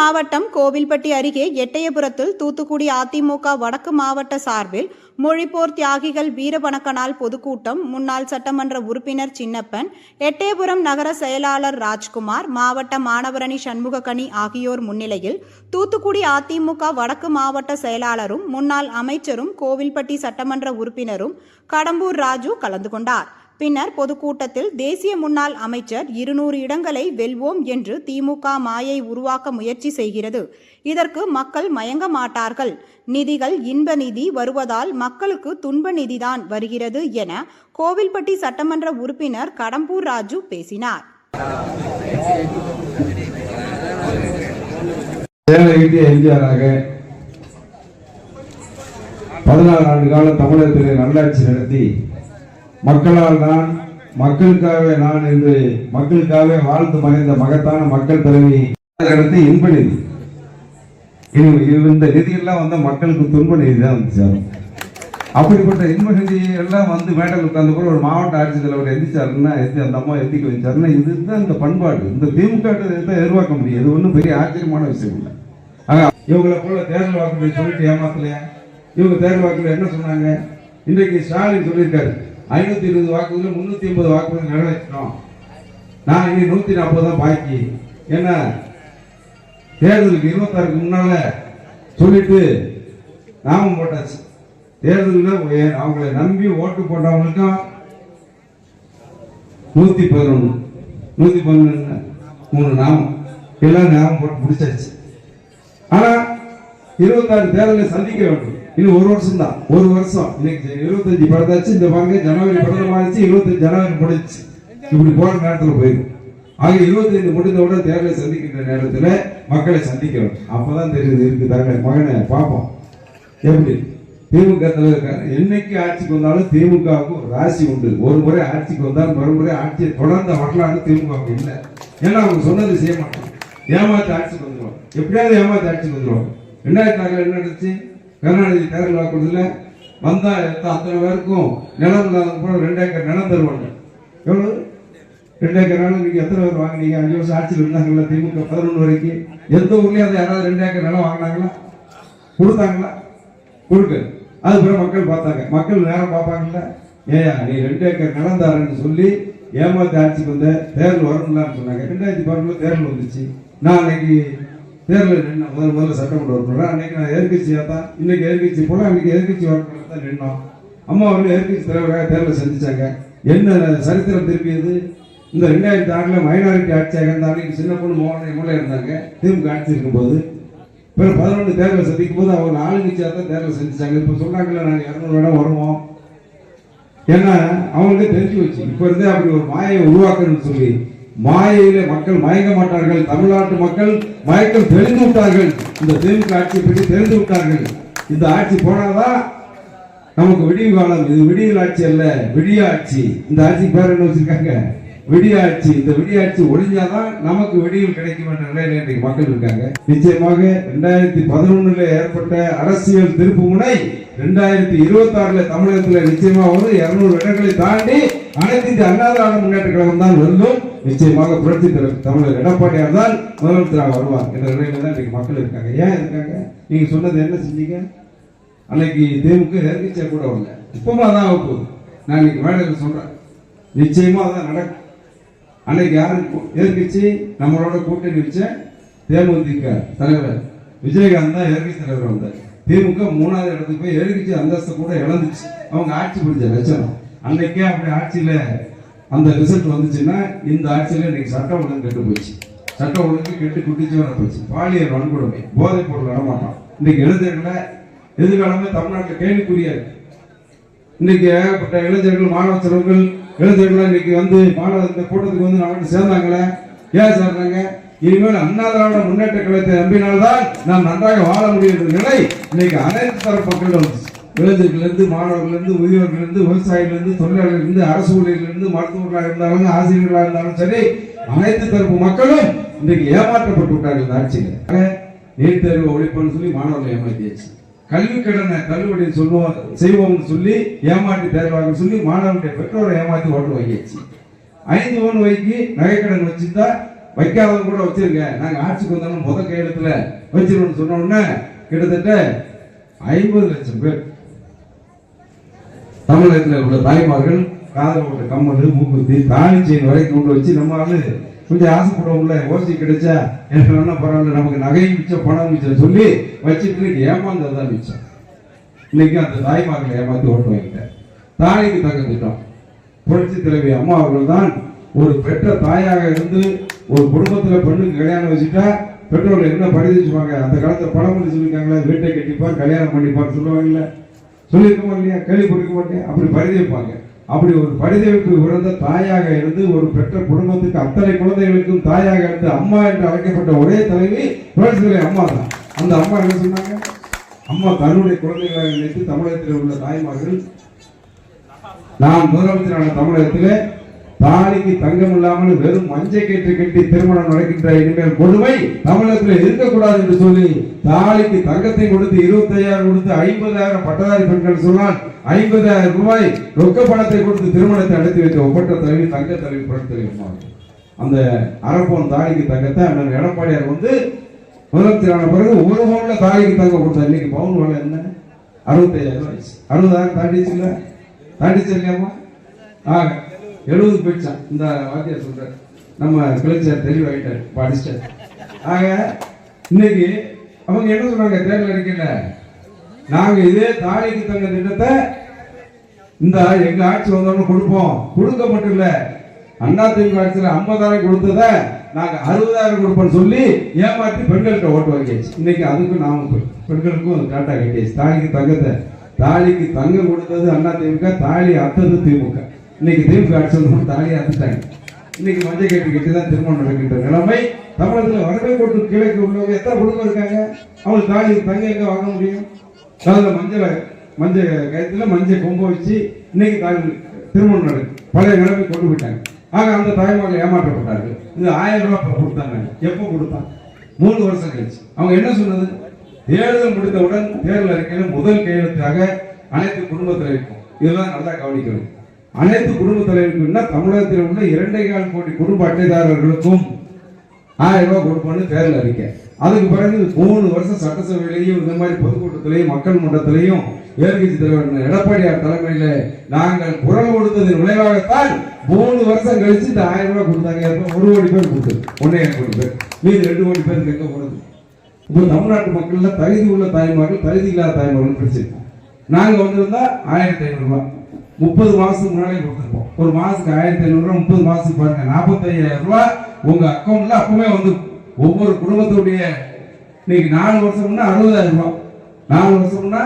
மாவட்டம் கோவில்பட்டி அருகே எட்டயபுரத்தில் தூத்துக்குடி அதிமுக வடக்கு மாவட்ட சார்பில் மொழிப்போர் தியாகிகள் வீரவணக்க பொதுக்கூட்டம் முன்னாள் சட்டமன்ற உறுப்பினர் சின்னப்பன், எட்டயபுரம் நகர செயலாளர் ராஜ்குமார், மாவட்ட மாணவரணி சண்முகக்கனி ஆகியோர் முன்னிலையில் தூத்துக்குடி அதிமுக வடக்கு மாவட்ட செயலாளரும் முன்னாள் அமைச்சரும் கோவில்பட்டி சட்டமன்ற உறுப்பினரும் கடம்பூர் ராஜு கலந்து கொண்டார். பின்னர் பொதுக்கூட்டத்தில் தேசிய முன்னாள் அமைச்சர் 200 இடங்களை வெல்வோம் என்று திமுக மாயை உருவாக்க முயற்சி செய்கிறது. இதற்கு மக்கள் மயங்க மாட்டார்கள். நிதிகள் இன்ப நிதி வருவதால் மக்களுக்கு துன்ப நிதிதான் வருகிறது என கோவில்பட்டி சட்டமன்ற உறுப்பினர் கடம்பூர் ராஜு பேசினார். எம்ஜிஆராக 14 ஆண்டு காலம் தமிழகத்தில் நல்லாட்சி நடத்தி மக்களால் நான், மக்களுக்காகவே நான் என்று மக்களுக்காகவே வாழ்ந்து மகிழ்ந்த மகத்தான மக்கள் தலைவி நடத்தி இன்ப நிதி. இந்த நிதியெல்லாம் வந்து மக்களுக்கு துன்ப நிதி தான் சேரும். அப்படிப்பட்ட இன்ப நிதி எல்லாம் வந்து மேடல் உட்கார்ந்து கூட ஒரு மாவட்ட ஆட்சித்தலைவர் எந்திச்சாருன்னா அந்த அம்மா எந்திக்க வச்சாருன்னா இதுதான் இந்த பண்பாடு. இந்த திமுக எதிர்பார்க்க முடியும். இது ஒன்றும் பெரிய ஆச்சரியமான விஷயம் இல்லை. இவங்களை போல தேர்தல் வாக்குறுதி சொல்லிட்டு ஏமாத்தலையா? இவங்க தேர்தல் வாக்குறுதி என்ன சொன்னாங்க? இன்றைக்கு ஸ்டாலின் சொல்லியிருக்காரு 520 வாக்குறுதியில் 380 வாக்குறுதி நிறைவேற்றணும். நான் இனி 140 தான் பாக்கி. என்ன தேர்தலுக்கு 26க்கு முன்னால சொல்லிட்டு நாமம் போட்டாச்சு. தேர்தலில் அவங்களை நம்பி ஓட்டு போட்டவங்களுக்கும் 111 3 நாமம் எல்லாம் நாமம் போட்டு முடிச்சாச்சு. ஆனா 26 தேர்தலை சந்திக்க வேண்டும். இன்னும் ஒரு வருஷம் தான். ஒரு வருஷம் இன்னைக்கு 25 படத்தாச்சு. இந்த பாருங்க ஜனவரி 15 25 ஜனவரி முடிச்சு. இப்படி போற நேரத்தில் போயிடும். ஆக 25 முடிந்தவுடன் தேர்தலை சந்திக்கின்ற நேரத்தில் மக்களை சந்திக்க வேண்டும். அப்பதான் தெரியுது இருக்கு தாங்க மகனை பார்ப்போம். எப்படி திமுக தலைவர் என்னைக்கு ஆட்சிக்கு வந்தாலும் திமுகவுக்கு ஒரு ராசி உண்டு. ஒரு முறை ஆட்சிக்கு வந்தாலும் மறுமுறை ஆட்சியை தொடர்ந்த வரலாறு திமுகவுக்கு இல்லை. ஏன்னா அவங்க சொன்னது செய்ய மாட்டாங்க. ஏமாத்தி ஆட்சிக்கு வந்துடுவாங்க. எப்படியாவது ஏமாத்தி ஆட்சிக்கு வந்துடுவாங்க. 2006 என்ன நடந்துச்சு? கருணாநிதி தேர்தல் வாக்குறுதியில் வந்தா அத்தனை பேருக்கும் நிலம் இல்லாத கூட 2 ஏக்கர் நிலம் தருவாங்க. எவ்வளவு? 2 ஏக்கர் நிலம் நீங்க எத்தனை பேர் வாங்கினீங்க? 5 வருஷம் ஆட்சியில் இருந்தாங்களா திமுக 11 வரைக்கும்? எந்த ஊர்லயும் அதை யாராவது 2 ஏக்கர் நிலம் வாங்கினாங்களா? கொடுத்தாங்களா? கொடுக்க அது பிறகு மக்கள் பார்த்தாங்க. மக்கள் நேரம் பார்ப்பாங்கல்ல. ஏயா நீ 2 ஏக்கர் நிலம் தாரன்னு சொல்லி ஏமாத்தி ஆட்சிக்கு வந்த தேர்தல் வரணும்லான்னு சொன்னாங்க. 2012 தேர்தல் வந்துச்சு. நான் அன்னைக்கு தேர்தல் நின்று முதல்ல சட்டமன்ற உறுப்பினர். அன்னைக்கு நான் எதிர்கட்சியாக தான். இன்னைக்கு எதிர்கட்சி போல அன்னைக்கு எதிர்கட்சி உறுப்பினர் தான் நின்னோம். அம்மா அவர்கள் எதிர்கட்சி தலைவராக தேர்தலை சந்திச்சாங்க. என்ன சரித்திரம் திருப்பியது? இந்த 2006 மைனாரிட்டி ஆட்சியாக இருந்தாலும் சின்ன பொண்ணு மோகன் எம்எல்ஏ இருந்தாங்க திமுக ஆட்சி இருக்கும்போது. பிறகு 11 தேர்தலை சந்திக்கும் போது அவங்க ஆளுங்கட்சியாக தான் தேர்தலை சந்திச்சாங்க. இப்போ சொன்னாங்கல்ல நாங்கள் 200 இடம் வருவோம். ஏன்னா அவங்களுக்கு தெரிஞ்சு வச்சு இப்ப இருந்தே அப்படி ஒரு மாயை உருவாக்கணும்னு சொல்லி மாயையில மக்கள் மயங்க மாட்டார்கள். தமிழ்நாட்டு மக்கள் மயக்கம் தெரிந்து விட்டார்கள். இந்த திமுக ஆட்சியை பற்றி தெரிந்து விட்டார்கள். இந்த ஆட்சி போனாதான் நமக்கு விடிவு காலம். இது விடியல் ஆட்சி அல்ல, விடிய ஆட்சி. இந்த ஆட்சிக்கு பேர் என்ன வச்சிருக்காங்க? விடிய ஆட்சி. இந்த விடிய ஆட்சி ஒழிஞ்சாதான் நமக்கு விடியல் கிடைக்கும் என்ற நிலையில இன்றைக்கு மக்கள் இருக்காங்க. நிச்சயமாக 2011 ஏற்பட்ட அரசியல் திருப்பு முனை 2026 தமிழகத்தில் நிச்சயமா 200 இடங்களை தாண்டி அனைத்து இந்திய அண்ணா திராவிட முன்னேற்ற கழகம் தான் வெல்லும். நிச்சயமாக புரட்சி தமிழர் எடப்பாடியார் தான் முதலமைச்சராக வருவார் என்ற நிலையில தான் இன்னைக்கு மக்கள் இருக்காங்க. ஏன் இருக்காங்க? நீங்க சொன்னது என்ன செஞ்சீங்க? அன்னைக்கு திமுக எதிர்கட்சியா கூட வரல. இப்பமா தான் போகுது. நான் இன்னைக்கு மேடையில் சொல்றேன். நிச்சயமா அதான் நடக்கும். அன்னைக்கு யாரு எதிர்கட்சி? நம்மளோட கூட்டணி வச்ச தேமுதிக தலைவர் விஜயகாந்த் தான் எதிர்கட்சி தலைவர் வந்தார். திமுக 3வது இடத்துக்கு போய் எதிர்கட்சி அந்தஸ்து கூட இழந்துச்சு. அவங்க ஆட்சி பிடிச்ச லட்சணம். அன்னைக்கே அப்படி ஆட்சியில அந்த ரிசல்ட் வந்துச்சுன்னா இந்த ஆட்சியில இன்னைக்கு சட்ட ஒழுங்கு கெட்டு போச்சு. சட்ட ஒழுங்கு கெட்டு குட்டிச்சு வர போச்சு. பாலியல் வன்கொடுமை, போதைப் பொருள் நடமாட்டம். இன்னைக்கு இளைஞர்களை எதிர்காலமே தமிழ்நாட்டில் கேள்விக்குறியா இருக்கு. இன்னைக்கு ஏகப்பட்ட இளைஞர்கள், மாணவ செல்வங்கள் இளைஞர்கள் இன்னைக்கு வந்து இந்த கூட்டத்துக்கு வந்து நம்மகிட்ட சேர்ந்தாங்களே. ஏன் சேர்ந்தாங்க? இனிமேல் அண்ணா திராவிட முன்னேற்ற கழகத்தை நம்பினால்தான் நாம் நன்றாக வாழ முடியும் என்ற நிலை இன்னைக்கு அனைத்து தரப்பு மக்கள் வந்துச்சு. இளைஞர்களிலிருந்து, மாணவர்களிலிருந்து, முதியோர்களிலிருந்து, விவசாயிகளிலிருந்து, தொழிலாளர்களிலிருந்து, அரசு ஊழியர்களிலிருந்து, மருத்துவர்களாக இருந்தாலும் ஆசிரியர்களாக இருந்தாலும் சரி, அனைத்து தரப்பு மக்களும் இன்றைக்கு ஏமாற்றப்பட்டு விட்டார்கள் இந்த ஆட்சியில். நீட் தேர்வு ஒழிப்புன்னு சொல்லி மாணவர்களை ஏமாற்றியாச்சு. கல்வி கடனை தள்ளுபடி செய்வோம்னு சொல்லி ஏமாற்றி தேர்வாக சொல்லி மாணவர்களுடைய பெற்றோரை ஏமாற்றி ஓட்டு வாங்கியாச்சு. 5 பவுன் வைக்கு நகைக்கடன் வச்சுதான் வைக்காதவங்க கூட வச்சிருங்க, நாங்க ஆட்சிக்கு வந்தாலும் முதல் கையெழுத்துல வச்சிருவோம்னு சொன்ன உடனே கிட்டத்தட்ட 50 லட்சம் பேர் தமிழகத்தில் உள்ள தாய்மார்கள் காதல் போட்ட கம்மல், மூக்குத்தி, தாலி செயின் வரைக்கும் கொண்டு வச்சு நம்ம ஆளு கொஞ்சம் ஆசைப்படுவோம்ல, ஓசி கிடைச்சா என்ன பரவாயில்ல, நமக்கு நகை மிச்சம் பணம் மிச்சம் சொல்லி வச்சுட்டு ஏமாந்ததான் மிச்சம். இன்னைக்கு அந்த தாய்மார்களை ஏமாத்தி ஓட்டு வாங்கிட்டார். தாலிக்கு தங்க திட்டம் புரட்சி தலைவி அம்மா அவர்கள் தான் ஒரு பெற்ற தாயாக இருந்து ஒரு குடும்பத்துல பெண்ணுக்கு கல்யாணம் வச்சுட்டா பெற்றோர்கள் என்ன படிச்சுவாங்க, அந்த காலத்துல பழமொழி சொல்லியிருக்காங்களா, வீட்டை கட்டிப்பார் கல்யாணம் பண்ணிப்பார் சொல்லுவாங்கல்ல, சொல்லியிருக்கோமா இல்லையா, கேள்விப்பட்டிருக்க மாட்டேன், அப்படி பரிதவிப்பாங்க. அப்படி ஒரு பரிதவிப்பு உறந்த தாயாக இருந்து ஒரு பெற்ற குடும்பத்துக்கு அத்தனை குழந்தைகளுக்கும் தாயாக இருந்து அம்மா என்று அழைக்கப்பட்ட ஒரே தலைவி புரட்சி தலைவி அம்மா தான். அந்த அம்மா என்ன சொன்னாங்க, அம்மா தன்னுடைய குழந்தைகளாக நினைத்து தமிழகத்தில் உள்ள தாய்மார்கள், நான் முதலமைச்சரான தமிழகத்திலே தாலிக்கு தங்கம் இல்லாமல் வெறும் மஞ்சை கயிற்று கட்டி திருமணம் நடக்கின்ற இனிமேல் கொடுமை தமிழகத்தில் இருக்கக்கூடாது என்று சொல்லி தாலிக்கு தங்கத்தை கொடுத்து 25,000 கொடுத்து 50,000 பட்டதாரி பெண்கள் சொன்னால் 50,000 ரூபாய் ரொக்க பணத்தை கொடுத்து திருமணத்தை நடத்தி வைத்த ஒப்பற்ற தலைவி தங்க தலைவி புரட்சி தலைவி. அந்த அரப்போன் தாலிக்கு தங்கத்தை அண்ணன் எடப்பாடியார் வந்து முதலமைச்சரான பிறகு ஒரு பவுன்ல தாலிக்கு தங்கம் கொடுத்தார். இன்னைக்கு பவுன் வேலை என்ன, 65,000 ரூபாய். 60,000 தாண்டிச்சுல, தாண்டிச்சு இல்லையாமா? 70 போயிடுச்சான். இந்த வாத்தியார் சொல்றாரு, நம்ம கிளச்சார் தெளிவாயிட்டார், படிச்சார். ஆக இன்னைக்கு அவங்க என்ன சொன்னாங்க தேர்தல் அறிக்கையில, நாங்க இதே தாலிக்கு தங்க திட்டத்தை இந்த எங்க ஆட்சி வந்தோம்னு கொடுப்போம், கொடுக்க மட்டும் இல்ல அதிமுக ஆட்சியில் 50,000 கொடுத்தத நாங்க 60,000 கொடுப்போம்னு சொல்லி ஏமாற்றி பெண்கள்கிட்ட ஓட்டு வாங்கியாச்சு. இன்னைக்கு அதுக்கும் நாம பெண்களுக்கும் டாட்டா கட்டியாச்சு. தாலிக்கு தங்கத்தை, தாலிக்கு தங்கம் கொடுத்தது அதிமுக, தாலி அத்தது திமுக. இன்னைக்கு திமுக ஆட்சி வந்து தாலியை அத்துட்டாங்க. இன்னைக்கு மஞ்சள் கட்டி கட்டி தான் திருமணம் நடக்கின்ற நிலைமை தமிழகத்தில். வடகை கோட்டு கிழக்கு உள்ளவங்க எத்தனை குடும்பம் இருக்காங்க, அவங்க தாலி தங்கம் எங்க வாங்க முடியும்? அதில் மஞ்சள் கயத்துல மஞ்சள் கொம்ப வச்சு இன்னைக்கு தாலி திருமணம் நடக்கும். பழைய நிலைமை கொண்டு போயிட்டாங்க. ஆக அந்த தாய்மார்கள் ஏமாற்றப்பட்டார்கள். இது 1000 ரூபாய் கொடுத்தாங்க. எப்போ கொடுத்தாங்க? 3 வருஷம் கழிச்சு. அவங்க என்ன சொன்னது, தேர்தல் முடித்தவுடன் தேர்தல் அறிக்கையில் முதல் கையெழுத்தாக அனைத்து குடும்பத்தில் இருக்கும். இதெல்லாம் நல்லா கவனிக்கணும். அனைத்து குடும்ப தலைவருக்குன்னா தமிழகத்தில் உள்ள 2.25 கோடி குடும்ப அட்டைதாரர்களுக்கும் 1000 ரூபாய் கொடுப்போம்னு தேர்தல் அறிக்கை. அதுக்கு பிறகு 3 வருஷம் சட்டசபையிலையும் இந்த மாதிரி பொதுக்கூட்டத்திலையும் மக்கள் மன்றத்திலையும் எதிர்கட்சி தலைவர் எடப்பாடியார் தலைமையில நாங்கள் குரல் கொடுத்ததன் விளைவாகத்தான் 3 வருஷம் கழிச்சு இந்த 1000 ரூபாய் கொடுத்தாங்க. 1 கோடி பேர் கொடுத்தது, 1.5 கோடி பேர், மீது 2 கோடி பேருக்கு எங்க போறது? இப்போ தமிழ்நாட்டு மக்கள்ல தகுதி உள்ள தாய்மார்கள், தகுதி இல்லாத தாய்மார்கள் பிரிச்சிருக்கோம். நாங்க வந்திருந்தா 1500 ரூபாய் 30 மாசத்துக்கு முன்னாலே கொடுத்துருப்போம். ஒரு மாசத்துக்கு 1500 ரூபாய், 30 மாசத்துக்கு பாருங்க 45,000 ரூபாய் உங்க அக்கௌண்ட்ல அப்பவே வந்து ஒவ்வொரு குடும்பத்துடைய இன்னைக்கு 4 வருஷம்னா 60,000 ரூபாய், 4 வருஷம்னா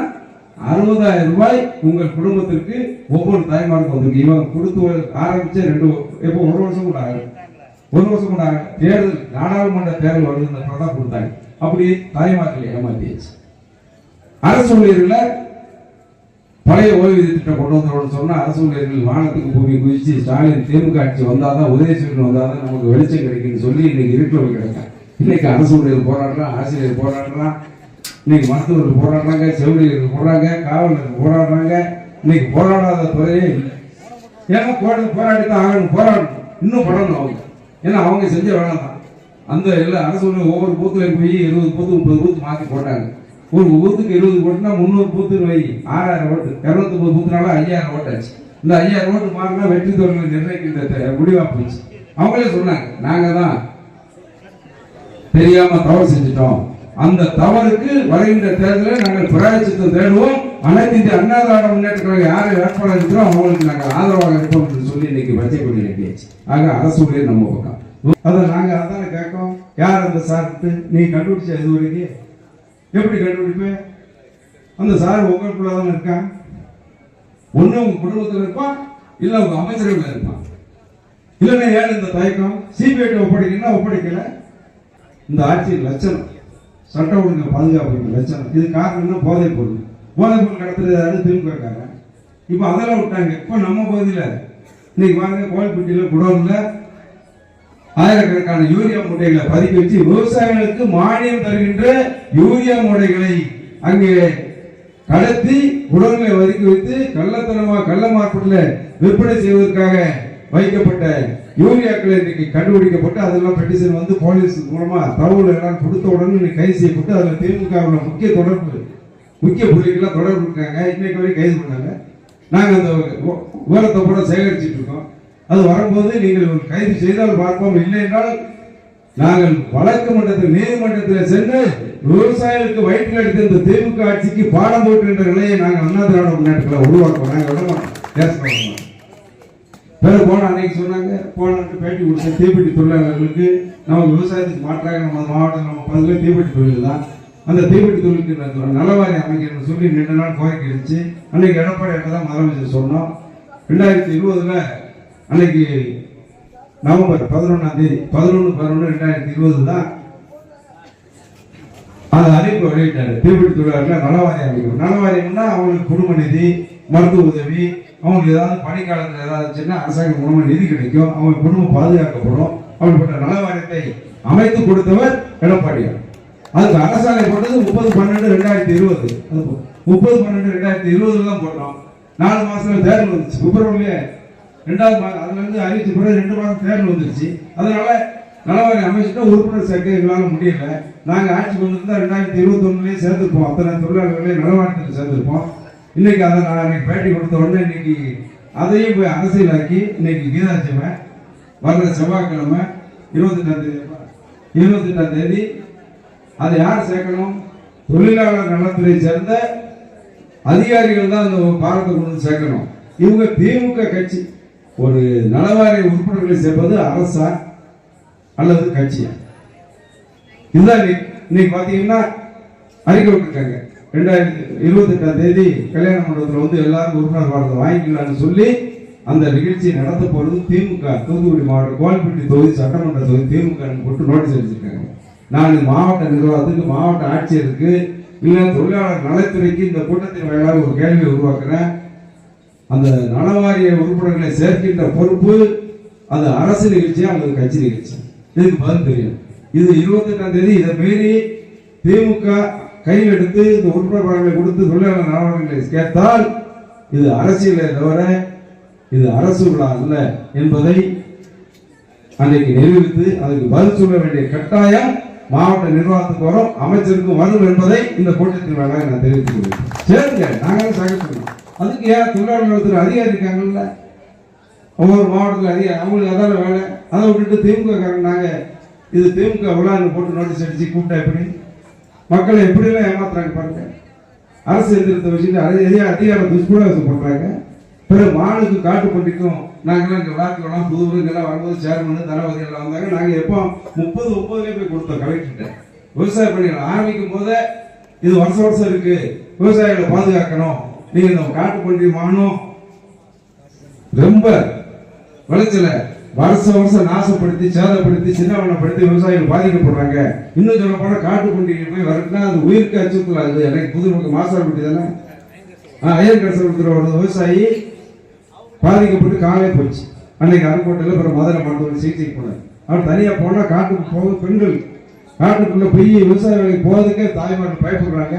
60,000 ரூபாய் உங்கள் குடும்பத்திற்கு ஒவ்வொரு தாய்மாருக்கும் வந்திருக்கு. இவங்க கொடுத்து ஆரம்பிச்ச 1 வருஷம் கூட ஆகல, 1 வருஷம் கூட ஆகல. தேர்தல் நாடாளுமன்ற தேர்தல் வருதுன்றதான் கொடுத்தாங்க. அப்படி தாய்மார்களை ஏமாத்தியாச்சு. அரசு ஊழியர்களை பழைய ஓய்வூதிய திட்டம் கொண்டு வந்தோம்னு சொன்னா அரசு ஊழியர்கள் வானத்துக்கு பூமி குதிச்சு ஸ்டாலின் திமுக ஆட்சி வந்தாதான், உதயசூரியன் வந்தாதான் நமக்கு வெளிச்சம் கிடைக்குன்னு சொல்லி இன்னைக்கு இருட்டில் போய் கிடக்காங்க. இன்னைக்கு அரசு ஊழியர் போராடுறான், ஆசிரியர் போராடுறான், இன்னைக்கு மருத்துவர்கள் போராடுறாங்க, செவிலியர்கள் போடுறாங்க, காவலர்கள் போராடுறாங்க. இன்னைக்கு போராடாத துறையே இல்லை. ஏன்னா போராடித்தான் ஆகணும், போராடணும், இன்னும் படணும் அவங்க. ஏன்னா அவங்க செஞ்ச வேலை தான். அந்த எல்லா அரசு ஒவ்வொரு பூத்துலையும் போய் 20 பூத்து 30 பூத்து மாற்றி போட்டாங்க. ஒரு பூத்துக்கு 20 ஓட்டுனா 300 பூத்து வை 6000 ஓட்டு, 250 பூத்துனால 5000 ஓட்டாச்சு. இந்த 5000 ஓட்டு மாறினா வெற்றி தோல்வி நிர்ணயிக்கின்ற முடிவா போச்சு. அவங்களே சொன்னாங்க, நாங்க தான் தெரியாம தவறு செஞ்சிட்டோம், அந்த தவறுக்கு வருகின்ற தேர்தலில் நாங்கள் பிராயச்சித்தம் தேடுவோம், அனைத்து இந்திய அண்ணா திராவிட முன்னேற்ற கழகம் யாரை வேட்பாளர் இருக்கிறோம் அவங்களுக்கு நாங்கள் ஆதரவாக இருப்போம் என்று சொல்லி இன்னைக்கு பச்சை கொடி கட்டியாச்சு. ஆக அரசு ஊழியர் நம்ம பக்கம். அதை நாங்க அதான கேட்கோம், யார் அந்த சார்ட்டு நீ கண்டுபிடிச்ச இது வரைக்கும் எப்படி கண்டுபிடிப்பேன்? அந்த சார் உங்களுக்குள்ளதான் இருக்கான். ஒண்ணு உங்க குடும்பத்தில் இருப்பான், இல்ல உங்க அமைச்சரவையில் இருப்பான். இல்லைன்னா ஏன் இந்த தயக்கம்? சிபிஐ ஒப்படைக்கணும்னா ஒப்படைக்கல. இந்த ஆட்சியின் லட்சணம் சட்ட ஒழுங்கு பாதுகாப்பு லட்சணம். இது காரணம் போதைப் பொருள். போதைப் பொருள் கடத்துறது யாரு? திமுக காரன். இப்ப அதெல்லாம் விட்டாங்க. இப்ப நம்ம பகுதியில இன்னைக்கு வாங்க கோயில்பட்டியில குடோன்ல ஆயிரக்கணக்கான யூரியா மூட்டைகளை பதுக்கி வச்சு விவசாயிகளுக்கு மானியம் தருகின்ற யூரியா மூட்டைகளை அங்கே கடத்தி குடோன்களை ஒதுக்கி வைத்து கள்ள மார்க்கெட்டில் விற்பனை செய்வதற்காக வைக்கப்பட்ட யூரியாக்களை இன்னைக்கு கண்டுபிடிக்கப்பட்டு அதெல்லாம் பெட்டிஷன் வந்து போலீஸ் மூலமா தகவல் எல்லாம் கொடுத்த உடனே இன்னைக்கு கைது செய்யப்பட்டு அதில் திமுகவில் முக்கிய புள்ளிகள்லாம் தொடர்பு இருக்காங்க. இன்னைக்கு வரை கைது பண்ணாங்க. நாங்கள் அந்த விவரத்தை கூட சேகரிச்சுட்டு இருக்கோம். அது வரும்போது நீங்கள் கைது செய்தால் பார்ப்போம், இல்லை என்றால் நாங்கள் வழக்கு மன்றத்தில் நீதிமன்றத்தில் சென்று விவசாயிகளுக்கு வயிற்றில் அடித்த இந்த திமுக ஆட்சிக்கு பாடம் போட்டுகின்ற நிலையை நாங்கள் அண்ணா திராவிட முன்னேற்றத்தில் உருவாக்குவோம். நாங்கள் விடமாட்டோம். பேர் போன அன்னைக்கு சொன்னாங்க, போன பேட்டி கொடுத்த தீப்பெட்டி தொழிலாளர்களுக்கு நம்ம விவசாயத்துக்கு மாற்றாக நம்ம மாவட்டம் நம்ம பதில தீப்பெட்டி தொழில் தான். அந்த தீப்பெட்டி தொழிலுக்கு நலவாரி அமைக்கணும்னு சொல்லி 2 நாள் கோரிக்கை இருந்துச்சு. அன்னைக்கு எடப்பாடி தான் முதலமைச்சர் சொன்னோம். 2020 அன்னைக்கு நவம்பர் 11ஆம் தேதி 11/11/2020 தான் அந்த அறிவிப்பு வெளியிட்டாரு. தீப்பெட்டி தொழிலாளர்கள் நலவாரி அமைக்கணும். நலவாரியம்னா அவங்களுக்கு குடும்ப நிதி, மருத்துவ உதவி, அவங்களுக்கு ஏதாவது பணிக்காலத்தில் ஏதாவதுச்சுன்னா அரசாங்கம் மூலமா நிதி கிடைக்கும், அவங்க குடும்பம் பாதுகாக்கப்படும். அப்படிப்பட்ட நலவாரியத்தை அமைத்து கொடுத்தவர் எடப்பாடியார். அதுக்கு அரசாணை போட்டது 30/12/2020. 30/12/2020 தான் போட்டோம். 4 மாசத்துல தேர்தல் வந்துச்சு. பிப்ரவரியிலே 2வது மாதம் அதுல இருந்து அறிவிச்ச பிறகு 2 மாதம் தேர்தல் வந்துருச்சு. அதனால நலவாரி அமைச்சுட்டா உறுப்பினர் சேர்க்க எங்களால முடியல. நாங்க ஆட்சிக்கு வந்திருந்தா 2021 சேர்த்திருப்போம். அத்தனை தொழிலாளர்களையும் நலவாரியத்தில் சேர்த்திருப்போம். இன்னைக்கு அதை நான் பேட்டி கொடுத்த உடனே இன்னைக்கு அதையும் போய் அரசியலாக்கி இன்னைக்கு கீதாட்சியமை வர்ற செவ்வாய்க்கிழமை 28ஆம் தேதி அதை யார் சேர்க்கணும்? தொழிலாளர் நலத்துறை சேர்ந்த அதிகாரிகள் தான் அந்த பாரத்தை கொண்டு சேர்க்கணும். இவங்க திமுக கட்சி. ஒரு நலவாரிய உறுப்பினர்களை சேர்ப்பது அரசா அல்லது கட்சியா? இதுதான் இன்னைக்கு பாத்தீங்கன்னா அறிக்கை விட்டுருக்காங்க. 2028ஆம் தேதி கல்யாண மண்டபத்தில் வந்து எல்லாரும் உறுப்பினர் வாரத்தை வாங்கிக்கலாம்னு சொல்லி அந்த நிகழ்ச்சியை நடத்த போறது திமுக. தூத்துக்குடி மாவட்டம் கோவில்பட்டி தொகுதி சட்டமன்ற தொகுதி திமுக போட்டு நோட்டீஸ் அடிச்சிருக்காங்க. நான் மாவட்ட நிர்வாகத்துக்கு, மாவட்ட ஆட்சியருக்கு, இல்லை தொழிலாளர் நலத்துறைக்கு இந்த கூட்டத்தின் வாயிலாக ஒரு கேள்வியை உருவாக்குறேன். அந்த நலவாரிய உறுப்பினர்களை சேர்க்கின்ற பொறுப்பு அது அரசு நிகழ்ச்சியா அல்லது கட்சி நிகழ்ச்சி? இதுக்கு பதில் தெரியும். இது 28ஆம் தேதி இதை மீறி திமுக கையில் எடுத்து இந்த உறுப்பினர் பலன்களை கொடுத்து தொழிலாளர் நலவாரியங்களை கேட்டால் இது அரசியலை தவிர இது அரசு விழா அல்ல என்பதை அன்றைக்கு நிரூபித்து அதுக்கு பதில் சொல்ல வேண்டிய கட்டாயம் மாவட்ட நிர்வாகத்துக்கு வரும், அமைச்சருக்கு வரும் என்பதை இந்த கூட்டத்தின் வேலையாக நான் தெரிவித்துக் கொள்கிறேன். சரிங்க, நாங்களும் சகிச்சுக்கணும். அதுக்கு ஏன் தொழிலாளர் நலத்துறை அதிகாரி இருக்காங்கல்ல, ஒவ்வொரு மாவட்டத்தில் அதிகாரி, அவங்களுக்கு அதான வேலை. அதை விட்டுட்டு திமுக காரங்க நாங்க இது திமுக விழான்னு போட்டு நோட்டீஸ் அடிச்சு கூப்பிட்டா எப்படி மக்களை எப்படிலாம் ஏமாத்துறாங்க பாருங்க. அரசு எந்திரத்தை வச்சுட்டு அதிகார துஷ்பிரயோகம் பண்றாங்க. பிறகு மானுக்கு காட்டுப்பட்டிக்கும் நாங்களாம் இங்கே விளாக்குலாம் புதுவருங்கெல்லாம் வரும்போது சேர்மன் தளபதி எல்லாம் வந்தாங்க. நாங்கள் எப்போ 30-30 போய் கொடுத்தோம் கலெக்டர்கிட்ட. விவசாய பணிகள் ஆரம்பிக்கும் போதே இது வருஷம் இருக்கு, விவசாயிகளை பாதுகாக்கணும், நீங்க இந்த காட்டுப்பண்டி மானும் ரொம்ப விளைச்சல வருஷம் நாசப்படுத்தி சேதப்படுத்தி சின்னவனப்படுத்தி விவசாயிகள் பாதிக்கப்படுறாங்க. இன்னும் சொல்ல போனா காட்டுப்பண்டிகை போய் வரட்டுனா அது உயிருக்கு அச்சுறுத்தல் ஆகுது. எனக்கு புதுமுக மாசாப்பட்டி தானே ஐயர் கடைசி ஒரு விவசாயி பாதிக்கப்பட்டு காலே போச்சு. அன்னைக்கு அருக்கோட்டையில் அப்புறம் மதுரை மருத்துவ சிகிச்சைக்கு போனார். அவர் தனியாக போனால் காட்டுக்கு போக பெண்கள் காட்டுக்குள்ள போய் விவசாய வேலைக்கு போகிறதுக்கே தாய்மார்கள் பயப்படுறாங்க.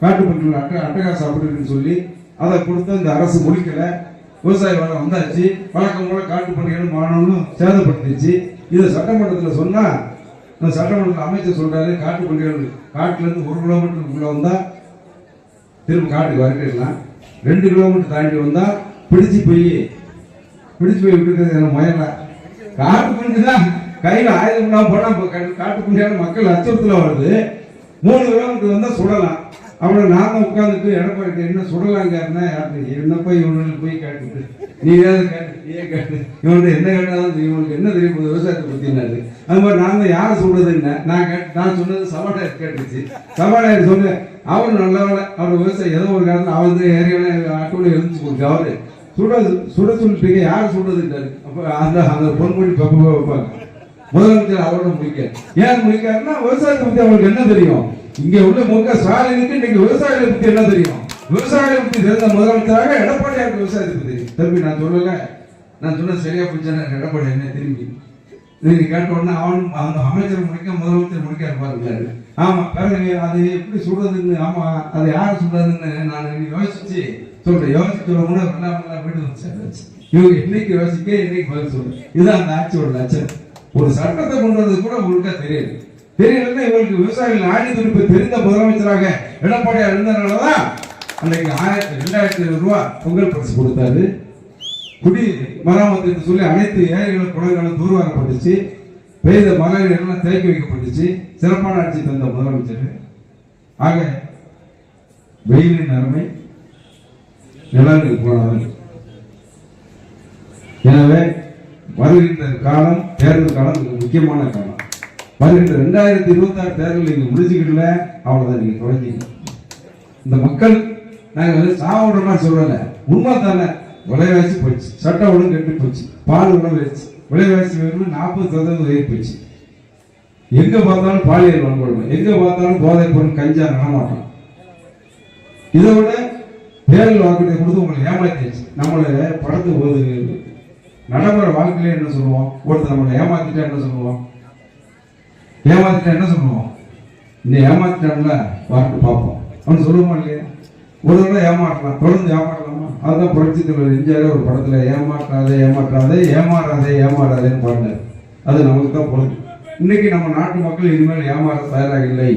காட்டு பெண்கள் அட்டகாசம் சாப்பிட்டுருக்குன்னு சொல்லி அதை கொடுத்து இந்த அரசு முடிக்கலை. விவசாய வேலை வந்தாச்சு, வழக்கம் போல காட்டு பணிகளும் மாணவனும் சேதப்படுத்திச்சு. இதை சட்டமன்றத்தில் சொன்னால் இந்த சட்டமன்றத்தில் அமைச்சர் சொல்றாரு, காட்டு பணிகள் காட்டுலேருந்து 1 கிலோமீட்டருக்குள்ள வந்தால் திரும்ப காட்டுக்கு வரலாம், 2 கிலோமீட்டர் தாண்டி வந்தால் பிடிச்சு போய் விட்டுருக்கிறது முயல. காட்டு புண்டி தான் கையில் ஆயுதம் போனா காட்டு புண்டியான மக்கள் அச்சுறுத்தல வருது. 3 கிலோமீட்டர் வந்தா சுடலாம். அப்புறம் நாம உட்காந்துட்டு எடப்பாடி என்ன சுடலாங்காருன்னா என்ன போய் இவனுக்கு போய் கேட்டுட்டு நீ கேட்டு இவனுக்கு என்ன கேட்டாலும் இவனுக்கு என்ன தெரியும் விவசாயத்தை பத்தினாரு. அது மாதிரி நான் தான் யாரை சொல்றதுன்னு நான் சொன்னது சபாநாயகர் கேட்டுச்சு. சபாநாயகர் சொன்னேன், அவன் நல்லவன அவர் விவசாயம் ஏதோ ஒரு காலத்தில் அவன் ஏரியாவில் ஆட்டோட எழுந்துச்சு கொடுத்து அவரு சுட சொல்லிட்டு யார் சொல்றதுன்றாரு. அப்ப அந்த பொன்மொழி வைப்பாங்க. முதலமைச்சர் அவரோட முடிக்க ஏன் முடிக்காருன்னா விவசாயத்தை பத்தி அவங்களுக்கு என்ன தெரியும்? இங்க உள்ள முக ஸ்டாலினுக்கு இன்னைக்கு விவசாயிகளை பத்தி என்ன தெரியும்? விவசாயிகளை பத்தி தெரிந்த முதலமைச்சராக எடப்பாடியாருக்கு விவசாயத்தை பத்தி திரும்பி நான் சொல்லல, நான் சொன்ன சரியா போச்சு. எடப்பாடி என்ன திரும்பி நீங்க கேட்ட உடனே அவன் அந்த அமைச்சர் முடிக்க முதலமைச்சர் முடிக்க பாருங்க. ஆமா பாருங்க, அது எப்படி சொல்றதுன்னு, ஆமா அது யார் சொல்றதுன்னு நான் யோசிச்சு சொல்றேன். யோசிச்சு சொல்ல வீடு வந்து இவங்க இன்னைக்கு யோசிக்க இன்னைக்கு பதில் சொல்லு. இதுதான் அந்த ஆட்சியோட லட்சணம். ஒரு சட்டத்தை கொண்டு வந்தது கூட உங்களுக்கு தெரியல. தெரியலன்னா இவங்களுக்கு விவசாயிகள் ஆடி துடிப்பு தெரிந்த முதலமைச்சராக எடப்பாடியார் இருந்ததுனாலதான் அன்னைக்கு 2,200 ரூபாய் பொங்கல் பரிசு கொடுத்தாரு. குடி மராமத்து என்று சொல்லி அனைத்து ஏரிகளும் குளங்களும் தூர்வாரப்பட்டுச்சு. பெய்த மழை எல்லாம் தேக்கி வைக்கப்பட்டுச்சு. சிறப்பான ஆட்சி தந்த முதலமைச்சர். ஆக வெயிலின் அருமை நிலங்களுக்கு போனது. எனவே வருகின்ற காலம் தேர்தல் காலம் மிக முக்கியமான காலம். வருகின்ற 2026 தேர்தல் நீங்க முடிச்சுக்கிடல, அவ்வளவுதான், நீங்க தொடங்கிங்க. இந்த மக்கள் நாங்க சாப்பிடுறோமா சொல்லல, உண்மை தானே. விலைவாசி போச்சு, சட்ட ஒழுங்கு கெட்டு போச்சு, பால் உணவு வச்சு விலைவாசி 40% ஏறி போச்சு. எங்க பார்த்தாலும் பாலியல் வன்கொடுமை, எங்க பார்த்தாலும் போதைப் பொருள் கஞ்சா நடமாட்டம். இதை விட தேர்தல் வாக்குறுதியை கொடுத்து உங்களை ஏமாத்தியாச்சு. நம்மளை படத்துக்கு போது நடைமுறை வாழ்க்கையில என்ன சொல்லுவோம்? ஒருத்தர் நம்மளை ஏமாத்திட்டா என்ன சொல்லுவோம்? என்ன சொல்லுவோம்? இந்த ஏமாத்திட்டான்ல வாக்கு பார்ப்போம் அவனு சொல்லுவோமா இல்லையா? ஒரு தடவை ஏமாற்றலாம், தொடர்ந்து ஏமாற்றலாமா? அதுதான் புரட்சி தலைவர் எம்ஜிஆர் ஒரு படத்துல ஏமாறாதேன்னு பாடினார். அது நமக்கு தான் பொழுது. இன்னைக்கு நம்ம நாட்டு மக்கள் இனிமேல் ஏமாற தயாராக இல்லை.